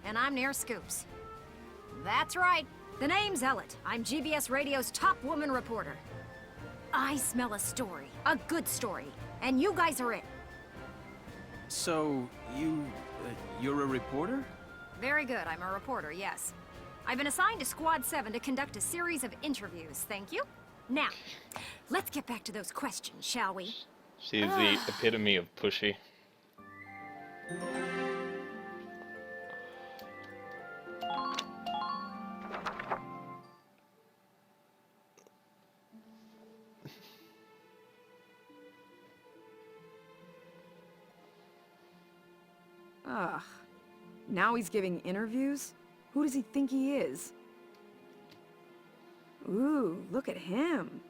and I'm near scoops. That's right. The name's Ellet. I'm GBS Radio's top woman reporter. I smell a story. A good story. And you guys are it. So, you're a reporter? Very good. I'm a reporter, yes. I've been assigned to Squad 7 to conduct a series of interviews, thank you. Now, let's get back to those questions, shall we? She's the epitome of pushy. Ugh. Now he's giving interviews? Who does he think he is? Ooh, look at him.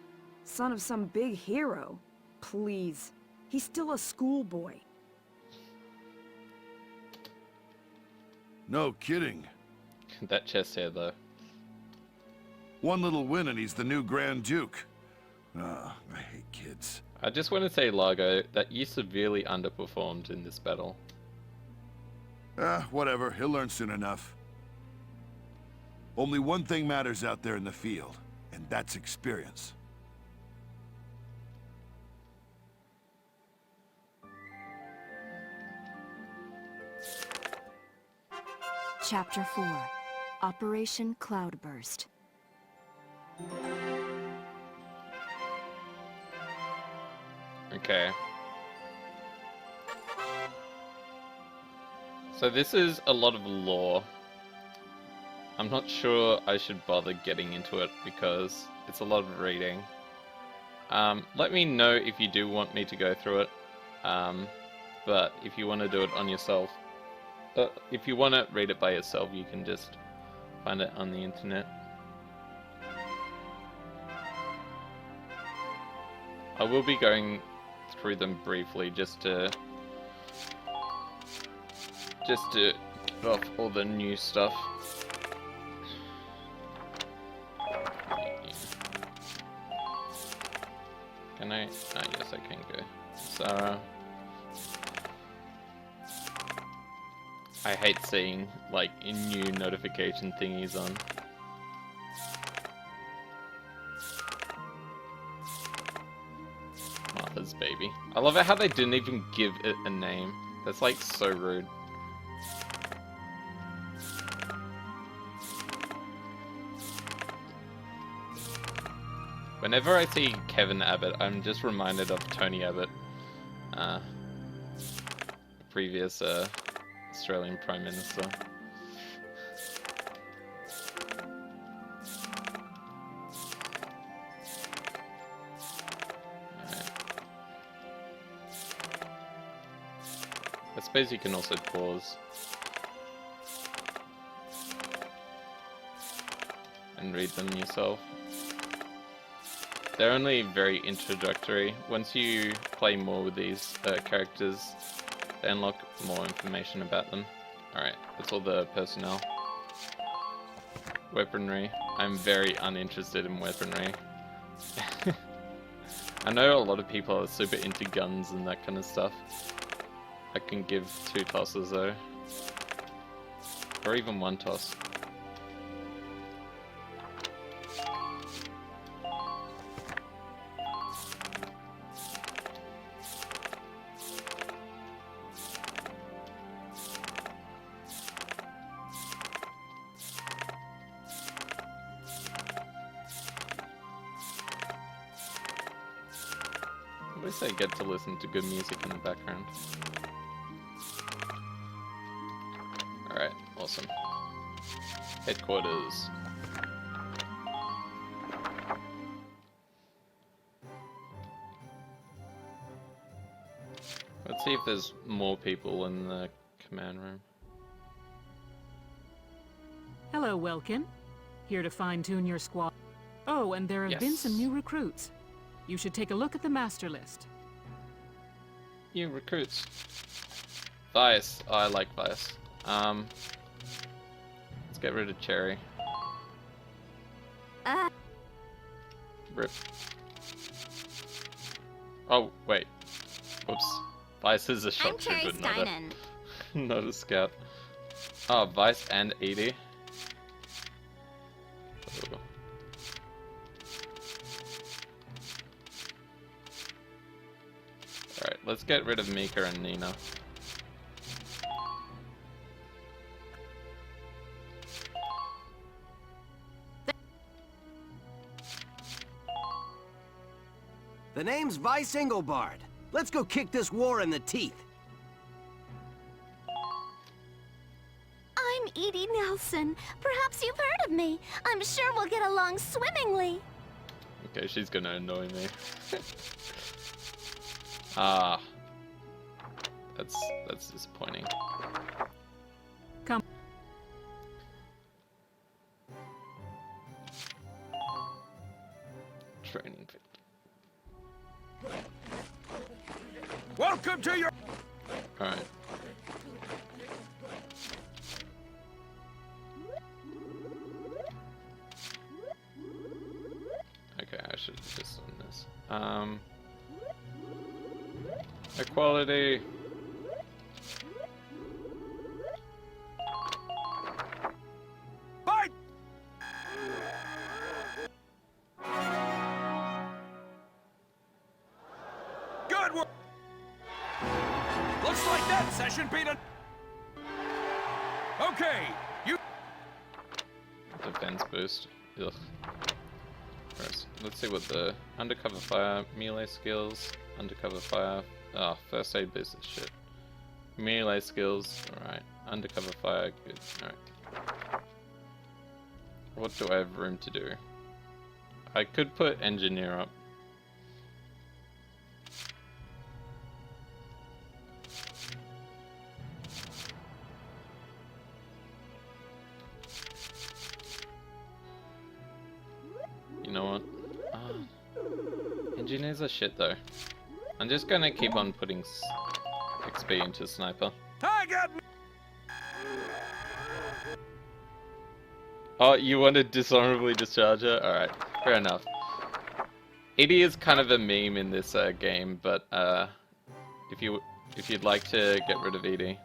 Son of some big hero. Please. He's still a schoolboy. No kidding. That chest hair, though. One little win and he's the new Grand Duke. I hate kids. I just want to say, Largo, that you severely underperformed in this battle. Whatever. He'll learn soon enough. Only one thing matters out there in the field, and that's experience. Chapter 4. Operation Cloudburst. Okay. So this is a lot of lore. I'm not sure I should bother getting into it because it's a lot of reading. Let me know if you do want me to go through it. But if you want to do it on yourself, if you want to read it by yourself, you can just find it on the internet. I will be going through them briefly just to get off all the new stuff. Can I? Oh, yes, I can go. Sarah. I hate seeing, like, new notification thingies on. Martha's baby. I love it how they didn't even give it a name. That's, like, so rude. Whenever I see Kevin Abbott, I'm just reminded of Tony Abbott, previous Australian Prime Minister. Alright. I suppose you can also pause and read them yourself. They're only very introductory. Once you play more with these characters, they unlock more information about them. Alright, that's all the personnel. Weaponry. I'm very uninterested in weaponry. I know a lot of people are super into guns and that kind of stuff. I can give 2 tosses though. Or even 1 toss. At least I get to listen to good music in the background. Alright, awesome. Headquarters. Let's see if there's more people in the command room. Hello, Welkin. Here to fine-tune your squad. Oh, and there have been some new recruits. You should take a look at the master list. New recruits. Vice. Oh, I like Vice. Let's get rid of Cherry. Rip. Oh, wait. Whoops. Vice is a shot trooper, not a scout. Oh, Vice and Edie. Ooh. Alright, let's get rid of Mika and Nina. The name's Vice Engelbard. Let's go kick this war in the teeth. I'm Edie Nelson. Perhaps you've heard of me. I'm sure we'll get along swimmingly. Okay, she's gonna annoy me. Ah. That's disappointing. Come. Training fit. Welcome to your... Alright. Okay, I should have just done this. Equality. Fight! Good work! Looks like that session beat a... Okay, you... Defense boost. Ugh. First, let's see what the undercover fire, melee skills, undercover fire. Oh, first aid boost is shit. Melee skills, alright. Undercover fire, good. Alright. What do I have room to do? I could put engineer up. You know what? Engineers are shit though. I'm just gonna keep on putting XP into sniper. I got... Oh, you want to dishonorably discharge her? Alright, fair enough. Edie is kind of a meme in this game, but if you'd like to get rid of Edie.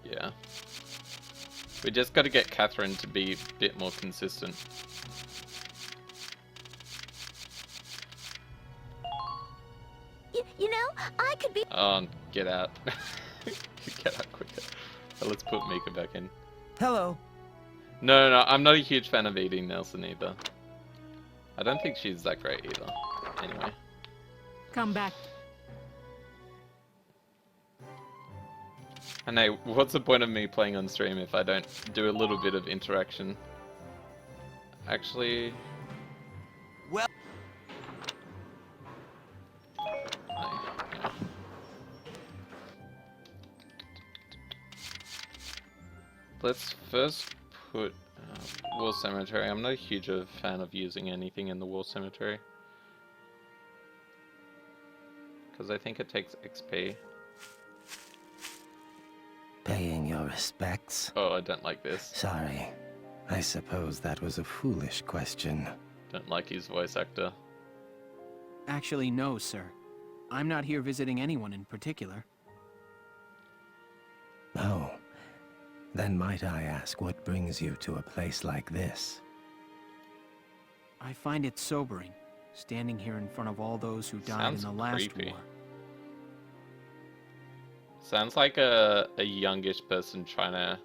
Yeah. We just got to get Catherine to be a bit more consistent. You know, I could be... Oh, get out. Get out quicker. So let's put Mika back in. Hello. No, I'm not a huge fan of Edie Nelson either. I don't think she's that great either. Anyway. Come back. And hey, what's the point of me playing on stream if I don't do a little bit of interaction? Actually... Well... yeah. Let's first put War Cemetery. I'm not a huge fan of using anything in the War Cemetery. Because I think it takes XP. Paying your respects? Oh, I don't like this. Sorry. I suppose that was a foolish question. Don't like his voice actor. Actually, no, sir. I'm not here visiting anyone in particular. Oh. Then might I ask what brings you to a place like this? I find it sobering, standing here in front of all those who died Sounds in the last creepy. war. Sounds like a youngish person trying to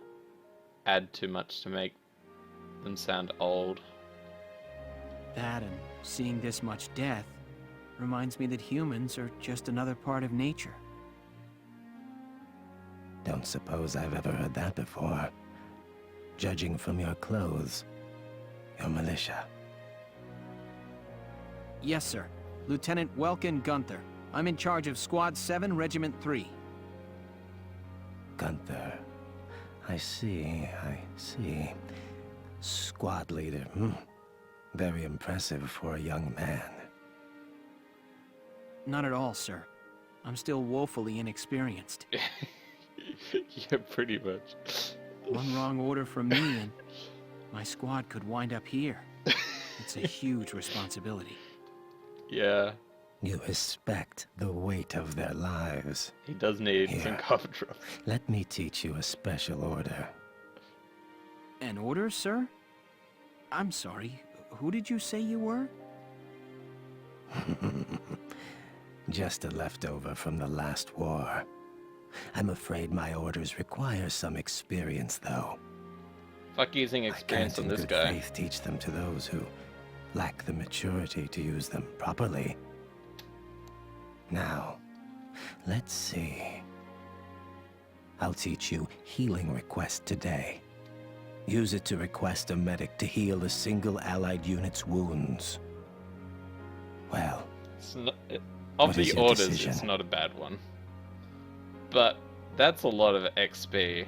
add too much to make them sound old. That and seeing this much death reminds me that humans are just another part of nature. Don't suppose I've ever heard that before. Judging from your clothes, you're militia. Yes, sir. Lieutenant Welkin Gunther. I'm in charge of Squad 7, Regiment 3. Gunther. I see. Squad leader. Very impressive for a young man. Not at all, sir. I'm still woefully inexperienced. Yeah, pretty much. One wrong order from me and my squad could wind up here. It's a huge responsibility. Yeah. You respect the weight of their lives. He does need some Here. cover drops. Let me teach you a special order. An order, sir? I'm sorry. Who did you say you were? Just a leftover from the last war. I'm afraid my orders require some experience, though. Fuck using experience on this I guy. can't in good faith teach them to those who lack the maturity to use them properly. Now, let's see. I'll teach you Healing Request today. Use it to request a medic to heal a single allied unit's wounds. Well, It's not, of what is the your orders, decision? it's not a bad one. But that's a lot of XP.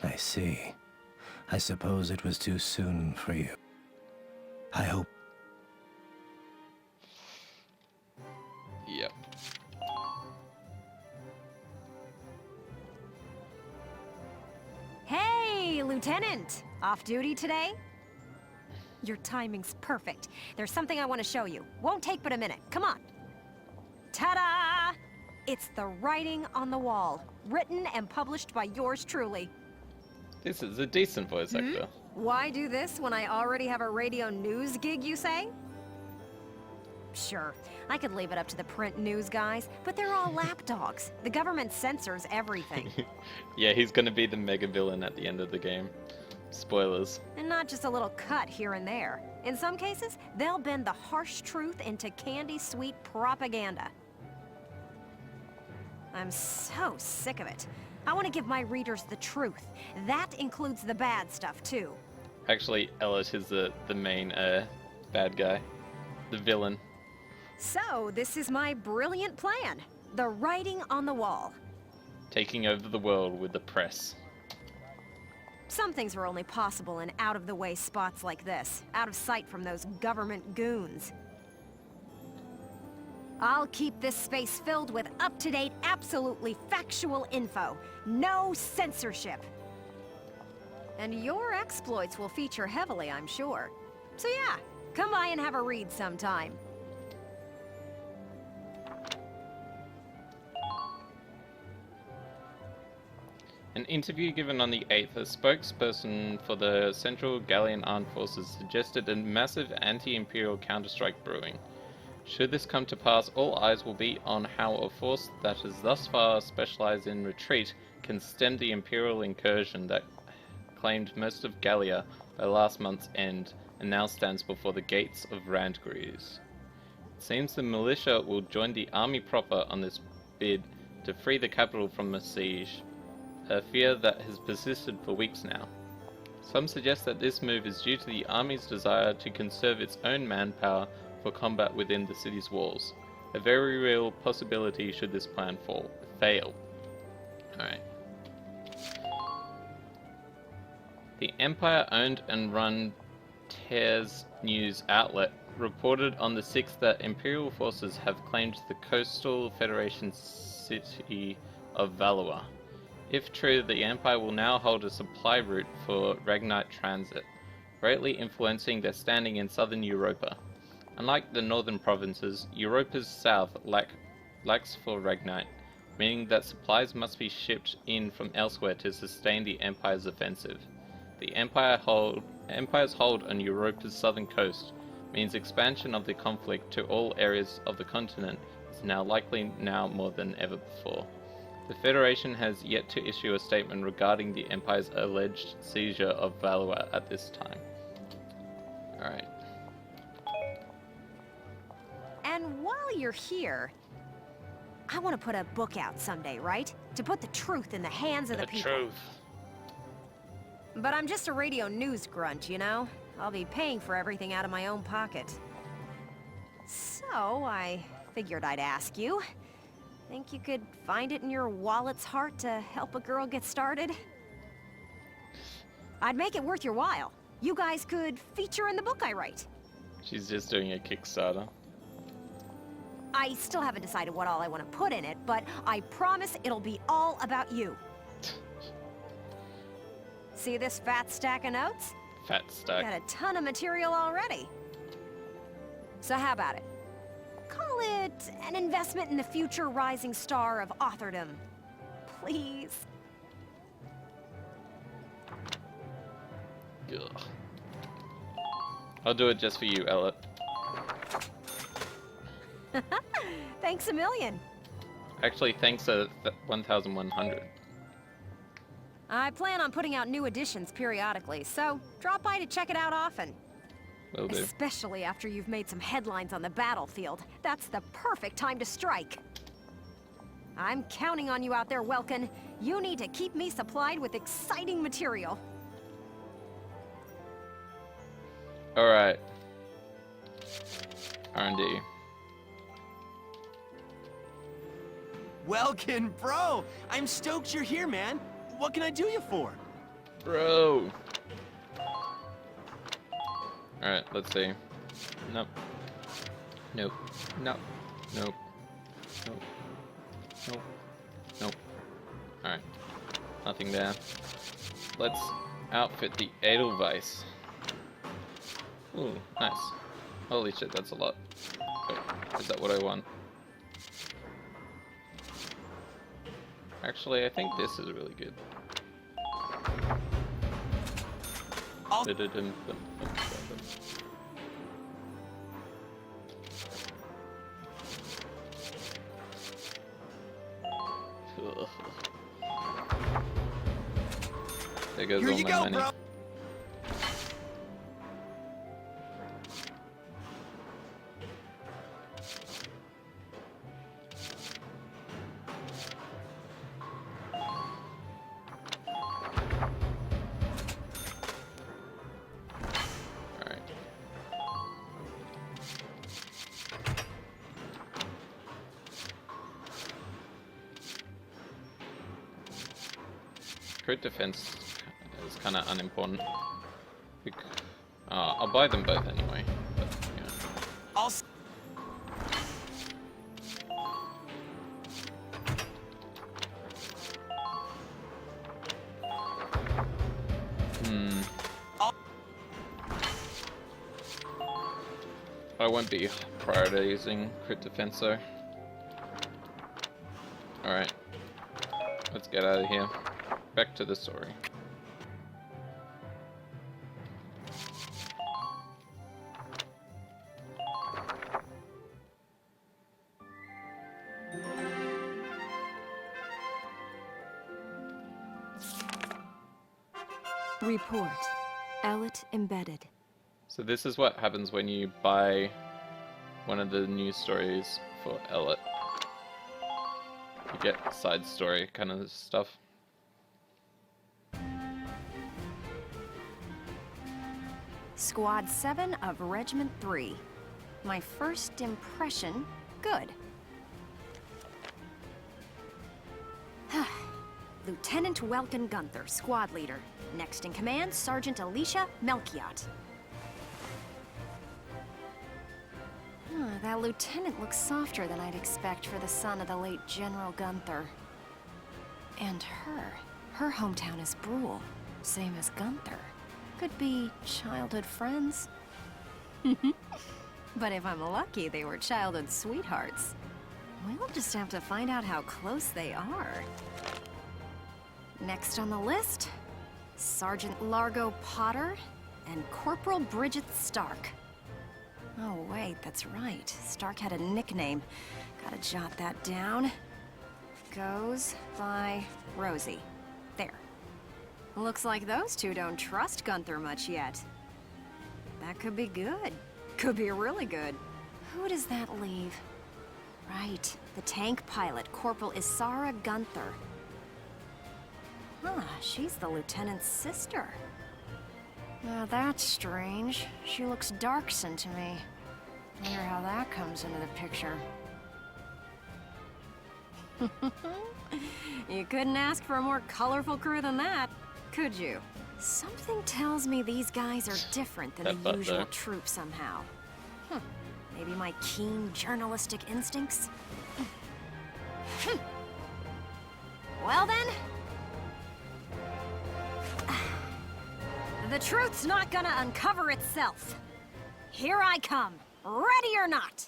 I see. I suppose it was too soon for you. I hope. Yep. Hey, Lieutenant! Off duty today? Your timing's perfect. There's something I want to show you. Won't take but a minute. Come on. Ta-da! It's the writing on the wall. Written and published by yours truly. This is a decent voice actor. Why do this when I already have a radio news gig, you say? Sure, I could leave it up to the print news guys, but they're all lapdogs. The government censors everything. Yeah, he's gonna be the mega villain at the end of the game. Spoilers. And not just a little cut here and there. In some cases, they'll bend the harsh truth into candy-sweet propaganda. I'm so sick of it. I want to give my readers the truth. That includes the bad stuff, too. Actually, Elliot is the main bad guy. The villain. So, this is my brilliant plan. The writing on the wall. Taking over the world with the press. Some things are only possible in out-of-the-way spots like this, out of sight from those government goons. I'll keep this space filled with up-to-date, absolutely factual info. No censorship. And your exploits will feature heavily, I'm sure. So yeah, come by and have a read sometime. An interview given on the 8th, a spokesperson for the Central Gallian Armed Forces suggested a massive anti-imperial counterstrike brewing. Should this come to pass, all eyes will be on how a force that has thus far specialized in retreat can stem the imperial incursion that claimed most of Gallia by last month's end and now stands before the gates of Randgreaves. It seems the militia will join the army proper on this bid to free the capital from a siege, a fear that has persisted for weeks now. Some suggest that this move is due to the army's desire to conserve its own manpower for combat within the city's walls. A very real possibility should this plan fail. Alright. The Empire-owned and run TERS news outlet reported on the 6th that Imperial forces have claimed the coastal Federation city of Valois. If true, the Empire will now hold a supply route for Ragnite transit, greatly influencing their standing in southern Europa. Unlike the northern provinces, Europa's south lacks for Ragnite, meaning that supplies must be shipped in from elsewhere to sustain the Empire's offensive. The Empire's hold on Europa's southern coast means expansion of the conflict to all areas of the continent is now likely more than ever before. The Federation has yet to issue a statement regarding the Empire's alleged seizure of Valois at this time. Alright. And while you're here, I want to put a book out someday, right? To put the truth in the hands of the people. Truth. But I'm just a radio news grunt, you know? I'll be paying for everything out of my own pocket. So, I figured I'd ask you. Think you could find it in your wallet's heart to help a girl get started? I'd make it worth your while. You guys could feature in the book I write. She's just doing a Kickstarter. I still haven't decided what all I want to put in it, but I promise it'll be all about you. See this fat stack of notes? Fat stack. Got a ton of material already. So how about it? Call it an investment in the future rising star of authordom. Please. Ugh. I'll do it just for you, Elliot. Thanks a million. Actually, thanks a 1,100. I plan on putting out new editions periodically, so drop by to check it out often. Will do. Especially after you've made some headlines on the battlefield. That's the perfect time to strike. I'm counting on you out there, Welkin. You need to keep me supplied with exciting material. Alright. R&D. Welkin, bro! I'm stoked you're here, man. What can I do you for? Bro! Alright, let's see. Nope. Nope. Nope. Nope. Nope. Nope. Nope. Alright. Nothing there. Let's outfit the Edelweiss. Ooh, nice. Holy shit, that's a lot. Wait, is that what I want? Actually, I think this is really good. There goes all my money. Bro. Crit defense is kind of unimportant. I'll buy them both anyway. But, yeah. I won't be prioritizing crit defense though. Alright. Let's get out of here. Back to the story. Report. Ellet embedded. So this is what happens when you buy one of the news stories for Ellet. You get side story kind of stuff. Squad 7 of Regiment 3. My first impression, good. Lieutenant Welkin Gunther, squad leader. Next in command, Sergeant Alicia Melchiot. That lieutenant looks softer than I'd expect for the son of the late General Gunther. And her hometown is Brule, same as Gunther. Could be childhood friends. But if I'm lucky, they were childhood sweethearts. We'll just have to find out how close they are. Next on the list, Sergeant Largo Potter and Corporal Bridget Stark. Oh wait, that's right. Stark had a nickname. Gotta jot that down. Goes by Rosie. There. Looks like those two don't trust Gunther much yet. That could be good. Could be really good. Who does that leave? Right, the tank pilot, Corporal Isara Gunther. Huh, she's the lieutenant's sister. Now that's strange. She looks Darkson to me. Wonder how that comes into the picture. You couldn't ask for a more colorful crew than that, could you? Something tells me these guys are different than the usual troop somehow. Maybe my keen journalistic instincts? Well then... The truth's not gonna uncover itself. Here I come. Ready or not?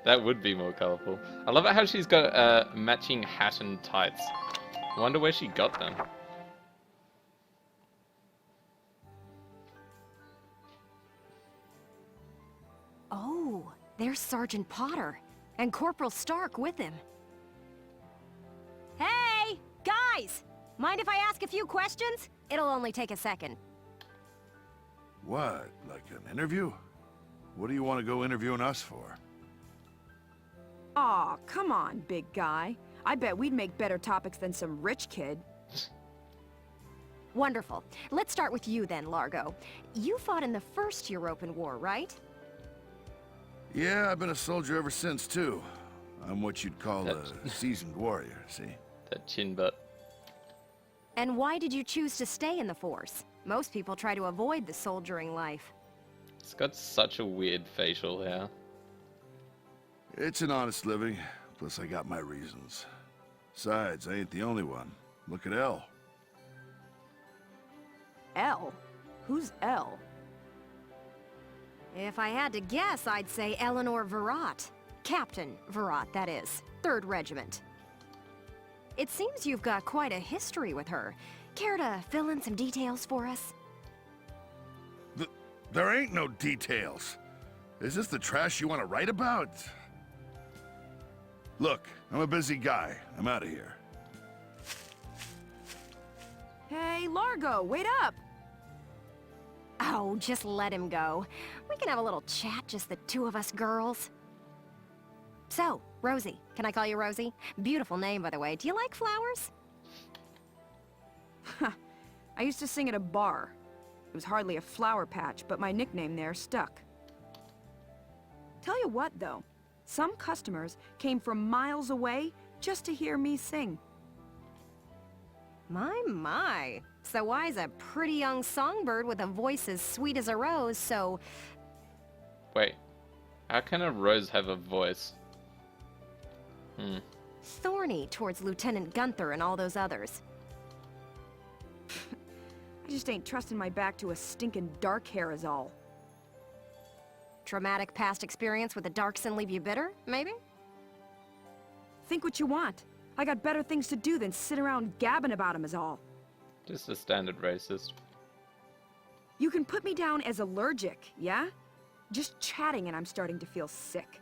That would be more colorful. I love it how she's got a matching hat and tights. I wonder where she got them. Oh, there's Sergeant Potter, and Corporal Stark with him. Hey, guys! Mind if I ask a few questions? It'll only take a second. What? Like an interview? What do you want to go interviewing us for? Aw, come on, big guy. I bet we'd make better topics than some rich kid. Wonderful. Let's start with you then, Largo. You fought in the first European War, right? Yeah, I've been a soldier ever since, too. I'm what you'd call a seasoned warrior, see? That chin butt. And why did you choose to stay in the Force? Most people try to avoid the soldiering life. It's got such a weird facial hair. It's an honest living, plus I got my reasons. Besides, I ain't the only one. Look at Elle. Elle? Who's Elle? If I had to guess, I'd say Eleanor Virat. Captain Virat, that is. 3rd Regiment. It seems you've got quite a history with her. Care to fill in some details for us? There ain't no details. Is this the trash you want to write about? Look, I'm a busy guy. I'm out of here. Hey, Largo, wait up! Oh, just let him go. We can have a little chat, just the two of us girls. So, Rosie. Can I call you Rosie? Beautiful name, by the way. Do you like flowers? I used to sing at a bar. It was hardly a flower patch, but my nickname there stuck. Tell you what, though. Some customers came from miles away just to hear me sing. My. So why's a pretty young songbird with a voice as sweet as a rose, so... Wait. How can a rose have a voice? thorny towards Lieutenant Gunther and all those others? I just ain't trusting my back to a stinking dark hair is all. Traumatic past experience with a Darkson leave you bitter, maybe? Think what you want. I got better things to do than sit around gabbing about him is all. Just a standard racist. You can put me down as allergic, yeah? Just chatting and I'm starting to feel sick.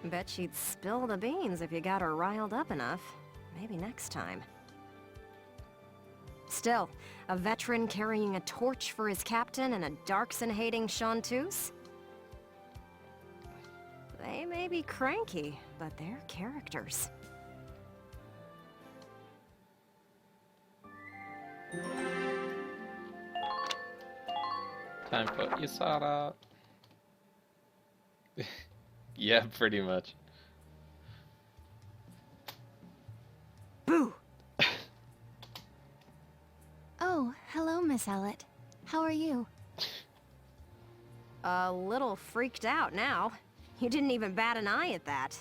Bet she'd spill the beans if you got her riled up enough. Maybe next time. Still, a veteran carrying a torch for his captain and a Darkson-hating chanteuse? They may be cranky, but they're characters. Time for Isara. Yeah, pretty much. Boo! Oh, hello, Miss Ellett. How are you? A little freaked out now. You didn't even bat an eye at that.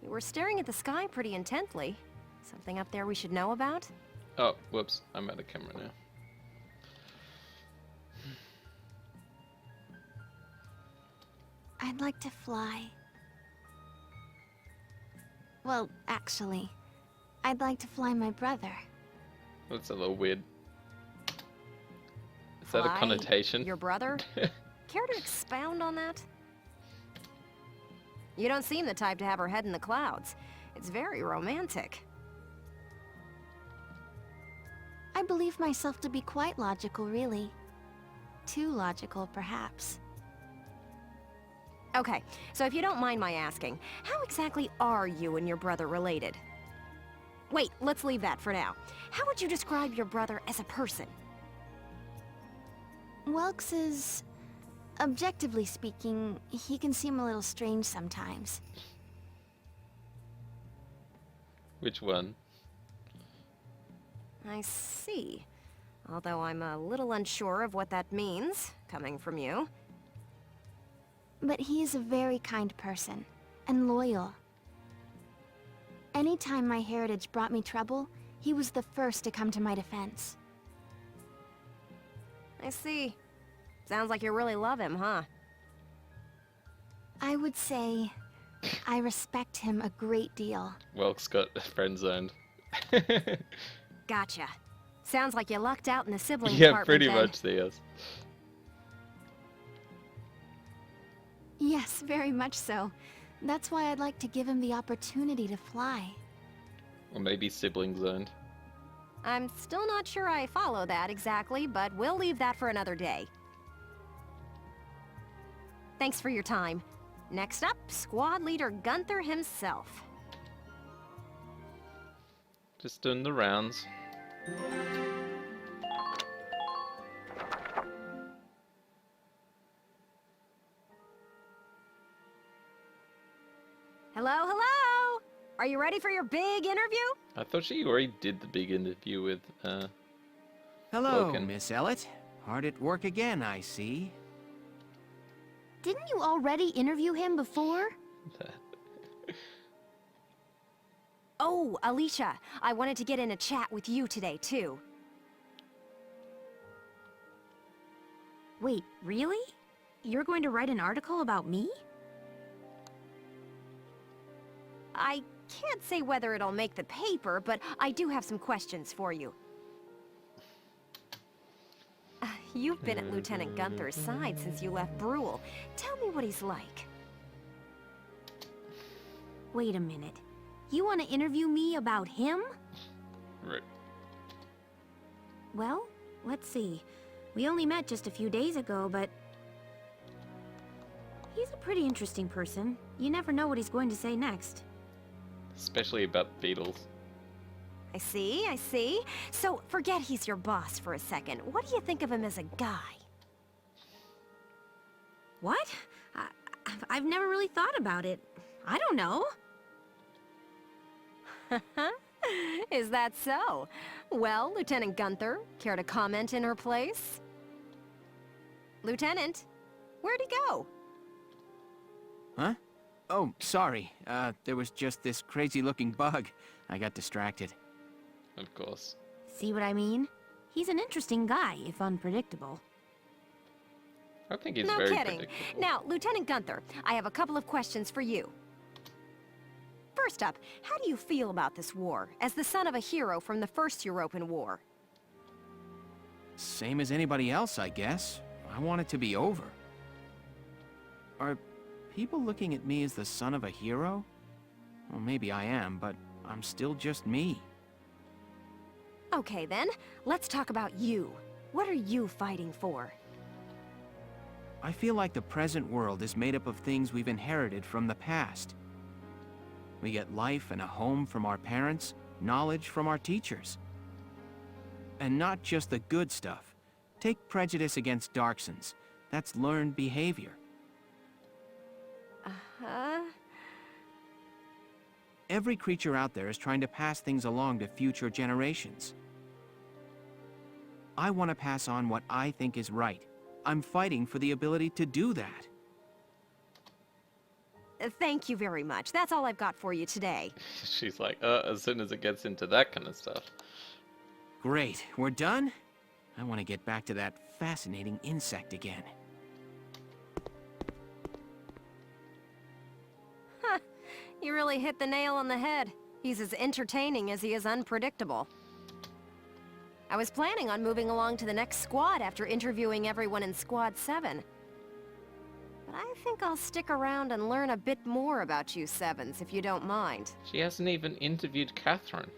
You were staring at the sky pretty intently. Something up there we should know about? Oh, whoops. I'm out of camera now. I'd like to fly. Well, actually, I'd like to fly my brother. That's a little weird. Is that a Fly connotation? your brother? Care to expound on that? You don't seem the type to have her head in the clouds. It's very romantic. I believe myself to be quite logical, really. Too logical, perhaps. Okay, so if you don't mind my asking, how exactly are you and your brother related? Wait, let's leave that for now. How would you describe your brother as a person? Welks is... objectively speaking, he can seem a little strange sometimes. Which one? I see. Although I'm a little unsure of what that means, coming from you. But he is a very kind person, and loyal. Anytime my heritage brought me trouble, he was the first to come to my defense. I see. Sounds like you really love him, huh? I would say I respect him a great deal. Welk's got friend-zoned. Gotcha. Sounds like you lucked out in the sibling Yeah, department pretty then. much, yes. Yes, very much so. That's why I'd like to give him the opportunity to fly. Or maybe sibling-zoned. I'm still not sure I follow that exactly, but we'll leave that for another day. Thanks for your time. Next up, Squad Leader Gunther himself. Just doing the rounds. Hello, hello! Are you ready for your big interview? I thought she already did the big interview with, Hello, Welcome. Miss Ellett. Hard at work again, I see. Didn't you already interview him before? Oh, Alicia, I wanted to get in a chat with you today, too. Wait, really? You're going to write an article about me? I can't say whether it'll make the paper, but I do have some questions for you. You've been at Lieutenant Gunther's side since you left Brule. Tell me what he's like. Wait a minute. You want to interview me about him? Right. Well, let's see. We only met just a few days ago, but... he's a pretty interesting person. You never know what he's going to say next. Especially about Beatles. I see, I see. So, forget he's your boss for a second. What do you think of him as a guy? What? I've never really thought about it. I don't know. Is that so? Well, Lieutenant Gunther, care to comment in her place? Lieutenant, where'd he go? Huh? Oh, sorry. There was just this crazy-looking bug. I got distracted. Of course. See what I mean? He's an interesting guy, if unpredictable. I think he's No very kidding. predictable. Now, Lieutenant Gunther, I have a couple of questions for you. First up, how do you feel about this war, as the son of a hero from the First European War? Same as anybody else, I guess. I want it to be over. Are people looking at me as the son of a hero? Well, maybe I am, but I'm still just me. Okay then, let's talk about you. What are you fighting for? I feel like the present world is made up of things we've inherited from the past. We get life and a home from our parents, knowledge from our teachers. And not just the good stuff. Take prejudice against Darksons. That's learned behavior. Uh-huh. Every creature out there is trying to pass things along to future generations. I want to pass on what I think is right. I'm fighting for the ability to do that. Thank you very much. That's all I've got for you today. She's like, as soon as it gets into that kind of stuff. Great, we're done? I want to get back to that fascinating insect again. Huh. You really hit the nail on the head. He's as entertaining as he is unpredictable. I was planning on moving along to the next squad after interviewing everyone in Squad 7. But I think I'll stick around and learn a bit more about you Sevens, if you don't mind. She hasn't even interviewed Catherine.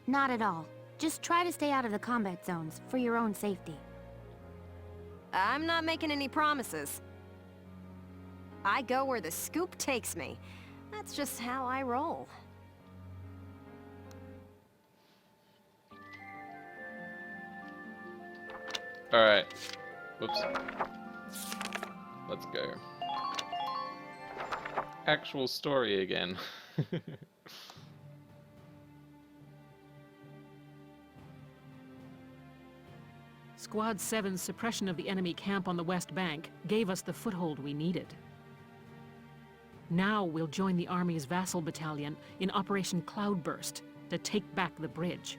Not at all. Just try to stay out of the combat zones, for your own safety. I'm not making any promises. I go where the scoop takes me. That's just how I roll. Alright. Whoops. Let's go. Actual story again. Squad 7's suppression of the enemy camp on the West Bank gave us the foothold we needed. Now we'll join the Army's vassal battalion in Operation Cloudburst to take back the bridge.